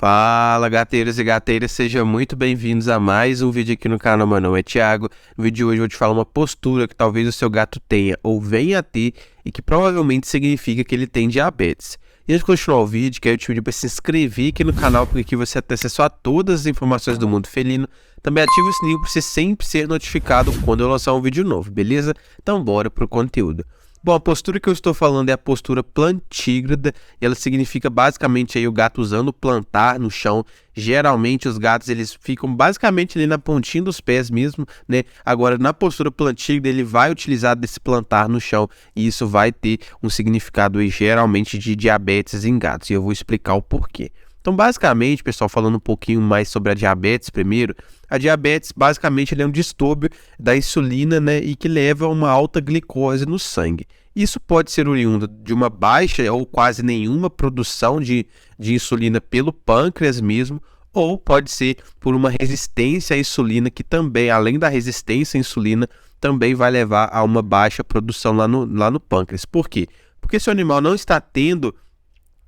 Fala, gateiros e gateiras, sejam muito bem-vindos a mais um vídeo aqui no canal. Meu nome é Thiago. No vídeo de hoje eu vou te falar uma postura que talvez o seu gato tenha ou venha a ter e que provavelmente significa que ele tem diabetes. E antes de continuar o vídeo, quero te pedir para se inscrever aqui no canal, porque aqui você tem acesso a todas as informações do mundo felino. Também ativa o sininho para você sempre ser notificado quando eu lançar um vídeo novo, beleza? Então bora pro conteúdo. Bom, a postura que eu estou falando é a postura plantígrada, e ela significa basicamente aí o gato usando plantar no chão. Geralmente os gatos eles ficam basicamente ali na pontinha dos pés mesmo, né? Agora na postura plantígrada ele vai utilizar desse plantar no chão e isso vai ter um significado aí, geralmente de diabetes em gatos, e eu vou explicar o porquê. Então, basicamente, pessoal, falando um pouquinho mais sobre a diabetes primeiro, a diabetes, basicamente, ele é um distúrbio da insulina, né, e que leva a uma alta glicose no sangue. Isso pode ser oriundo de uma baixa ou quase nenhuma produção de insulina pelo pâncreas mesmo, ou pode ser por uma resistência à insulina, que também, além da resistência à insulina, também vai levar a uma baixa produção lá no pâncreas. Por quê? Porque se o animal não está tendo...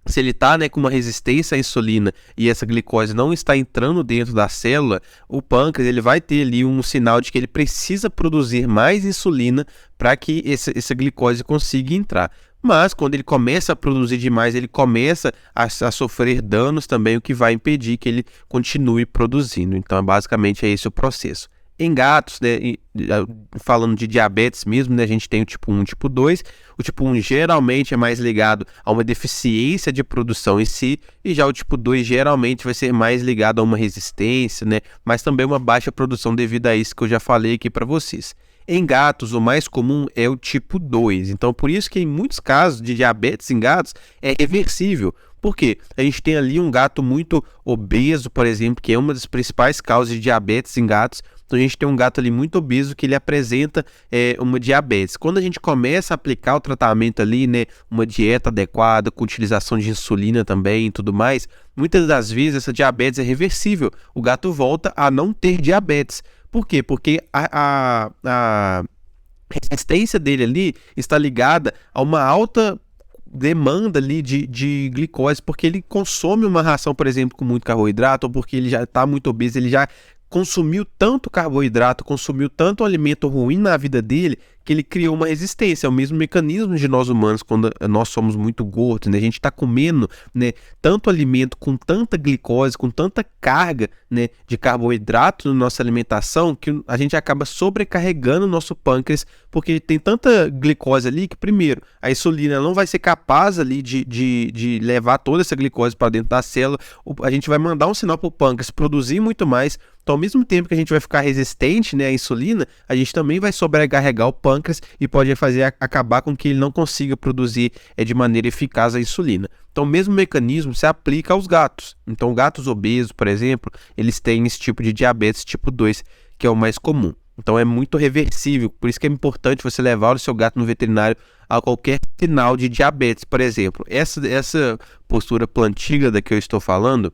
Se ele está, né, com uma resistência à insulina e essa glicose não está entrando dentro da célula, o pâncreas ele vai ter ali um sinal de que ele precisa produzir mais insulina para que essa glicose consiga entrar. Mas quando ele começa a produzir demais, ele começa a sofrer danos também, o que vai impedir que ele continue produzindo. Então, basicamente, é esse o processo. Em gatos, né, falando de diabetes mesmo, né, a gente tem o tipo 1 e o tipo 2. O tipo 1 geralmente é mais ligado a uma deficiência de produção em si, e já o tipo 2 geralmente vai ser mais ligado a uma resistência, né, mas também uma baixa produção devido a isso que eu já falei aqui para vocês. Em gatos, o mais comum é o tipo 2, então por isso que em muitos casos de diabetes em gatos é reversível. Por quê? A gente tem ali um gato muito obeso, por exemplo, que é uma das principais causas de diabetes em gatos. Então a gente tem um gato ali muito obeso que ele apresenta uma diabetes. Quando a gente começa a aplicar o tratamento ali, né, uma dieta adequada, com utilização de insulina também e tudo mais, muitas das vezes essa diabetes é reversível. O gato volta a não ter diabetes. Por quê? Porque a resistência dele ali está ligada a uma alta demanda ali de glicose, porque ele consome uma ração, por exemplo, com muito carboidrato, ou porque ele já está muito obeso, ele já consumiu tanto carboidrato, consumiu tanto alimento ruim na vida dele, que ele criou uma resistência. É o mesmo mecanismo de nós humanos quando nós somos muito gordos, né? A gente está comendo, né, tanto alimento com tanta glicose, com tanta carga, né, de carboidrato na nossa alimentação, que a gente acaba sobrecarregando o nosso pâncreas, porque tem tanta glicose ali que, primeiro, a insulina não vai ser capaz ali de levar toda essa glicose para dentro da célula. A gente vai mandar um sinal para o pâncreas produzir muito mais. Então, ao mesmo tempo que a gente vai ficar resistente, né, à insulina, a gente também vai sobrecarregar o pâncreas e pode acabar com que ele não consiga produzir de maneira eficaz a insulina. Então, o mesmo mecanismo se aplica aos gatos. Então, gatos obesos, por exemplo, eles têm esse tipo de diabetes tipo 2, que é o mais comum. Então, é muito reversível, por isso que é importante você levar o seu gato no veterinário a qualquer sinal de diabetes. Por exemplo, essa postura plantígrada que eu estou falando,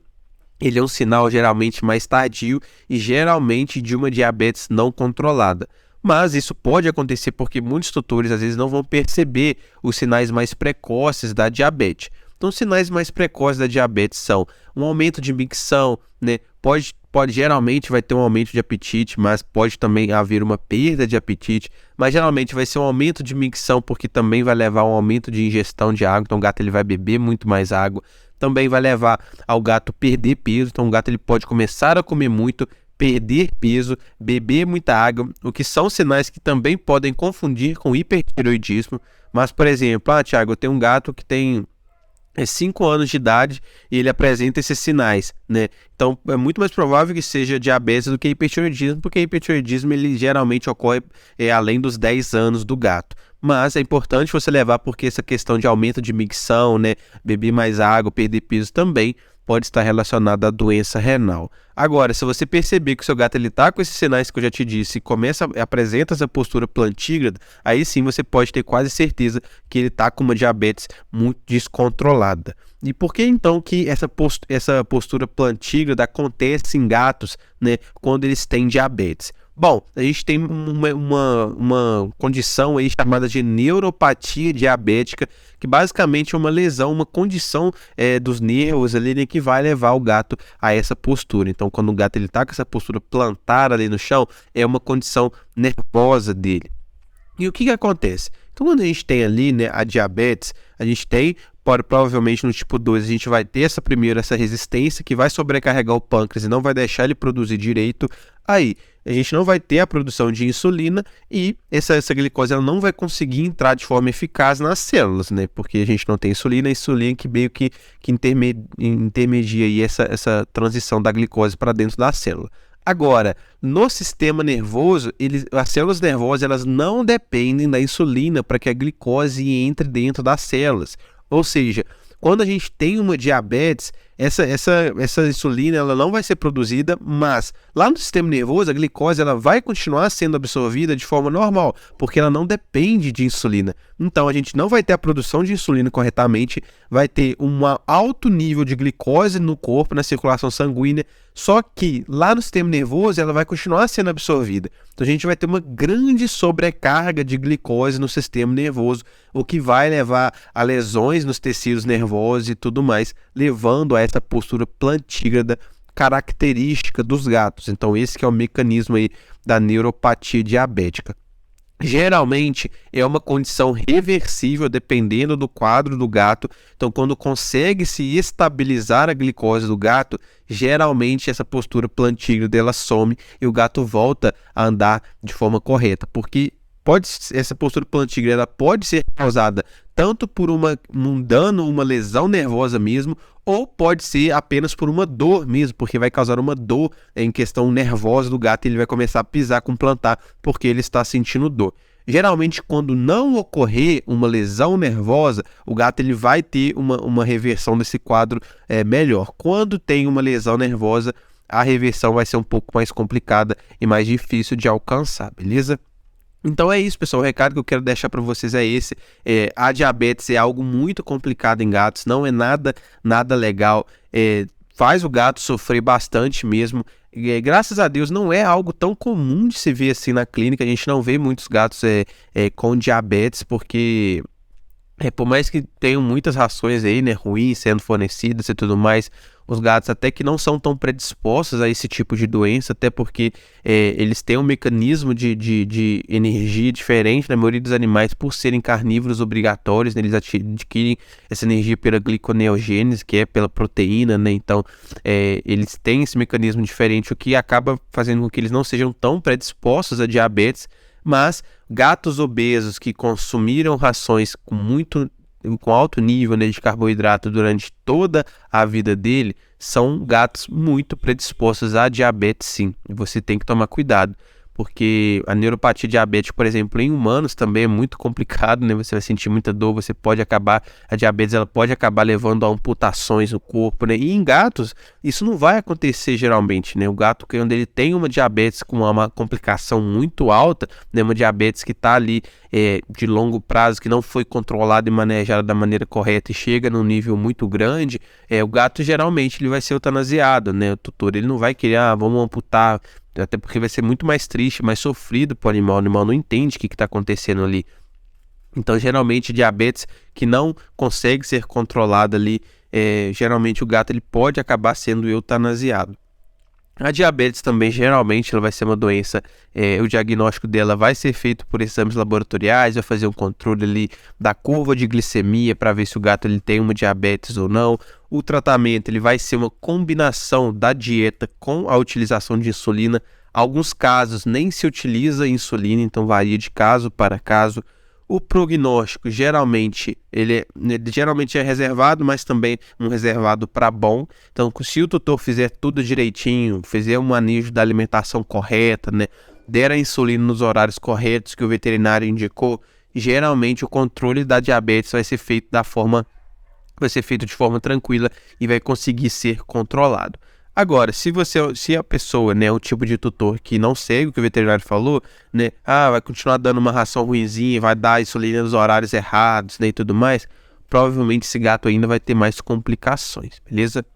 ele é um sinal geralmente mais tardio e geralmente de uma diabetes não controlada. Mas isso pode acontecer porque muitos tutores às vezes não vão perceber os sinais mais precoces da diabetes. Então, os sinais mais precoces da diabetes são um aumento de micção, né? Geralmente vai ter um aumento de apetite, mas pode também haver uma perda de apetite. Mas geralmente vai ser um aumento de micção, porque também vai levar a um aumento de ingestão de água. Então, o gato ele vai beber muito mais água. Também vai levar ao gato perder peso. Então, o gato ele pode começar a comer muito, perder peso, beber muita água, o que são sinais que também podem confundir com hipertireoidismo. Mas, por exemplo, Thiago, eu tenho um gato que tem 5 anos de idade e ele apresenta esses sinais, né? Então é muito mais provável que seja diabetes do que hipertireoidismo, porque hipertireoidismo ele geralmente ocorre além dos 10 anos do gato. Mas é importante você levar, porque essa questão de aumento de micção, né, beber mais água, perder peso também pode estar relacionado à doença renal. Agora, se você perceber que o seu gato está com esses sinais que eu já te disse e apresenta essa postura plantígrada, aí sim você pode ter quase certeza que ele está com uma diabetes muito descontrolada. E por que então que essa postura plantígrada acontece em gatos, né, quando eles têm diabetes? Bom, a gente tem uma condição aí chamada de neuropatia diabética, que basicamente é uma lesão, uma condição dos nervos ali, né, que vai levar o gato a essa postura. Então, quando o gato ele tá com essa postura plantada ali no chão, é uma condição nervosa dele. E o que que acontece? Então, quando a gente tem ali, né, a diabetes, a gente tem, provavelmente no tipo 2, a gente vai ter essa resistência que vai sobrecarregar o pâncreas e não vai deixar ele produzir direito. Aí, a gente não vai ter a produção de insulina e essa glicose ela não vai conseguir entrar de forma eficaz nas células, né? Porque a gente não tem insulina, a insulina que meio que intermedia aí essa transição da glicose para dentro da célula. Agora, no sistema nervoso, as células nervosas elas não dependem da insulina para que a glicose entre dentro das células. Ou seja, quando a gente tem uma diabetes, essa insulina ela não vai ser produzida, mas lá no sistema nervoso a glicose ela vai continuar sendo absorvida de forma normal, porque ela não depende de insulina. Então a gente não vai ter a produção de insulina corretamente, vai ter um alto nível de glicose no corpo, na circulação sanguínea, só que lá no sistema nervoso ela vai continuar sendo absorvida. Então a gente vai ter uma grande sobrecarga de glicose no sistema nervoso, o que vai levar a lesões nos tecidos nervosos e tudo mais, levando a essa postura plantígrada característica dos gatos. Então esse que é o mecanismo aí da neuropatia diabética. Geralmente é uma condição reversível dependendo do quadro do gato. Então, quando consegue se estabilizar a glicose do gato, geralmente essa postura plantígrada dela some e o gato volta a andar de forma correta, porque essa postura plantígrada pode ser causada tanto por um dano, uma lesão nervosa mesmo, ou pode ser apenas por uma dor mesmo, porque vai causar uma dor em questão nervosa do gato e ele vai começar a pisar com plantar porque ele está sentindo dor. Geralmente, quando não ocorrer uma lesão nervosa, o gato ele vai ter uma reversão desse quadro melhor. Quando tem uma lesão nervosa, a reversão vai ser um pouco mais complicada e mais difícil de alcançar, beleza? Então é isso, pessoal. O recado que eu quero deixar para vocês é esse. A diabetes é algo muito complicado em gatos, não é nada legal. Faz o gato sofrer bastante mesmo. Graças a Deus não é algo tão comum de se ver assim na clínica. A gente não vê muitos gatos com diabetes, porque por mais que tenham muitas rações aí, né, ruins sendo fornecidas e tudo mais, os gatos até que não são tão predispostos a esse tipo de doença, até porque eles têm um mecanismo de energia diferente na maioria dos animais, por serem carnívoros obrigatórios, né, eles adquirem essa energia pela gliconeogênese, que é pela proteína, né, então eles têm esse mecanismo diferente, o que acaba fazendo com que eles não sejam tão predispostos a diabetes. Mas gatos obesos que consumiram rações com alto nível, né, de carboidrato durante toda a vida dele, são gatos muito predispostos a diabetes, sim. E você tem que tomar cuidado, porque a neuropatia diabética, por exemplo, em humanos também é muito complicado, né? Você vai sentir muita dor, a diabetes ela pode acabar levando a amputações no corpo, né? E em gatos, isso não vai acontecer geralmente, né? O gato, quando ele tem uma diabetes com uma complicação muito alta, né? Uma diabetes que está ali de longo prazo, que não foi controlada e manejada da maneira correta e chega num nível muito grande, o gato geralmente ele vai ser eutanasiado, né? O tutor ele não vai querer, vamos amputar, até porque vai ser muito mais triste, mais sofrido para o animal não entende o que está acontecendo ali. Então, geralmente, diabetes que não consegue ser controlada ali, geralmente o gato ele pode acabar sendo eutanasiado. A diabetes também, geralmente, ela vai ser uma doença, o diagnóstico dela vai ser feito por exames laboratoriais, vai fazer um controle ali da curva de glicemia para ver se o gato ele tem uma diabetes ou não. O tratamento ele vai ser uma combinação da dieta com a utilização de insulina. Alguns casos nem se utiliza insulina, então varia de caso para caso. O prognóstico geralmente é reservado, mas também um reservado para bom. Então, se o tutor fizer tudo direitinho, fizer um manejo da alimentação correta, né, der a insulina nos horários corretos que o veterinário indicou, geralmente o controle da diabetes vai ser feito de forma tranquila e vai conseguir ser controlado. Agora, se a pessoa, né, o tipo de tutor que não segue o que o veterinário falou, né, vai continuar dando uma ração ruinzinha, vai dar insulina nos horários errados, né, e tudo mais, provavelmente esse gato ainda vai ter mais complicações, beleza?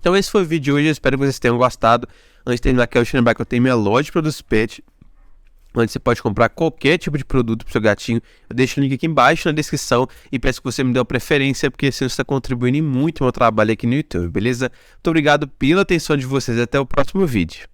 Então esse foi o vídeo de hoje, eu espero que vocês tenham gostado. Antes de terminar, quero te lembrar que eu tenho minha loja de produtos pet, onde você pode comprar qualquer tipo de produto para o seu gatinho. Eu deixo o link aqui embaixo na descrição e peço que você me dê uma preferência, porque assim você está contribuindo muito ao meu trabalho aqui no YouTube, beleza? Muito obrigado pela atenção de vocês e até o próximo vídeo.